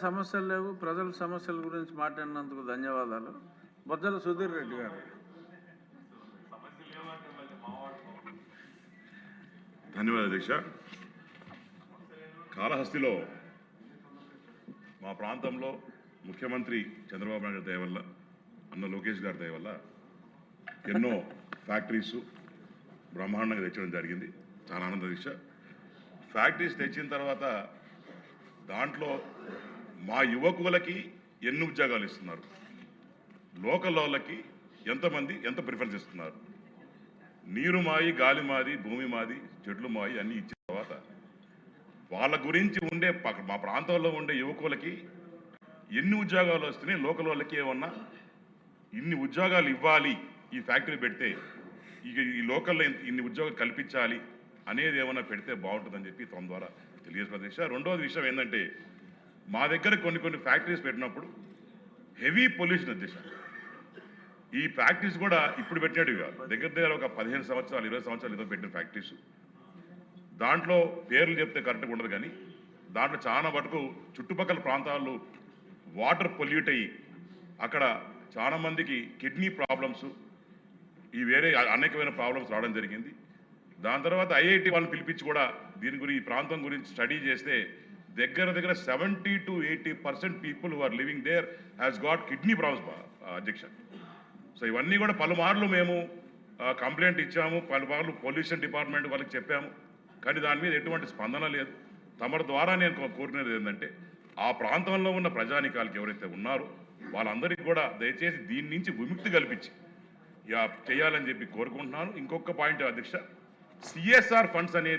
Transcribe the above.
సమస్యలు లేవు. ప్రజల సమస్యల గురించి మాట్లాడినందుకు ధన్యవాదాలు. బొజ్జల సుధీర్ రెడ్డి గారు. ధన్యవాదాలు అధ్యక్ష. కాళహస్తిలో మా ప్రాంతంలో ముఖ్యమంత్రి చంద్రబాబు నాయుడు దయ వల్ల, అన్న లోకేష్ గారి దయ వల్ల ఎన్నో ఫ్యాక్టరీస్ బ్రహ్మాండంగా తెచ్చడం జరిగింది. చాలా ఆనంద అధ్యక్ష. ఫ్యాక్టరీస్ తెచ్చిన తర్వాత దాంట్లో మా యువకులకి ఎన్ని ఉద్యోగాలు ఇస్తున్నారు, లోకల్ వాళ్ళకి ఎంతమంది ఎంత ప్రిఫరెన్స్ ఇస్తున్నారు, నీరు మాయి, గాలి మాది, భూమి మాది, చెట్లు మాయి అన్నీ ఇచ్చిన తర్వాత వాళ్ళ గురించి ఉండే మా ప్రాంతంలో ఉండే యువకులకి ఎన్ని ఉద్యోగాలు వస్తున్నాయి, లోకల్ వాళ్ళకి ఏమన్నా ఇన్ని ఉద్యోగాలు ఇవ్వాలి, ఈ ఫ్యాక్టరీ పెడితే ఇక ఈ లోకల్లో ఇన్ని ఉద్యోగాలు కల్పించాలి అనేది ఏమన్నా పెడితే బాగుంటుందని చెప్పి తమ ద్వారా తెలియజేసిన అధ్యక్ష. రెండవది విషయం ఏంటంటే, మా దగ్గర కొన్ని ఫ్యాక్టరీస్ పెట్టినప్పుడు హెవీ పొల్యూషన్ అధ్యక్ష. ఈ ఫ్యాక్టరీస్ కూడా ఇప్పుడు పెట్టినట్టు కాదు, దగ్గర ఒక 15 సంవత్సరాలు 20 సంవత్సరాలు ఏదో పెట్టిన ఫ్యాక్టరీస్. దాంట్లో పేర్లు చెప్తే కరెక్ట్గా ఉండదు, కానీ దాంట్లో చాలా మటుకు చుట్టుపక్కల ప్రాంతాల్లో వాటర్ పొల్యూట్ అయ్యి అక్కడ చాలా మందికి కిడ్నీ ప్రాబ్లమ్స్, ఈ వేరే అనేకమైన ప్రాబ్లమ్స్ రావడం జరిగింది. దాని తర్వాత ఐఐటి వాళ్ళని పిలిపించి కూడా దీని గురించి, ఈ ప్రాంతం గురించి స్టడీ చేస్తే దగ్గర 70 to 80% people who are living there has got kidney problems అధ్యక్ష. సో ఇవన్నీ కూడా పలుమార్లు మేము కంప్లైంట్ ఇచ్చాము, పలుమార్లు పొల్యూషన్ డిపార్ట్మెంట్ వాళ్ళకి చెప్పాము, కానీ దాని మీద ఎటువంటి స్పందన లేదు. తమ ద్వారా నేను కోరినది ఏంటంటే, ఆ ప్రాంతంలో ఉన్న ప్రజానికాలకు ఎవరైతే ఉన్నారో వాళ్ళందరికీ కూడా దయచేసి దీని నుంచి విముక్తి కల్పించి చేయాలని చెప్పి కోరుకుంటున్నాను. ఇంకొక పాయింట్ అధ్యక్ష, సిఎస్ఆర్ ఫండ్స్ అనేది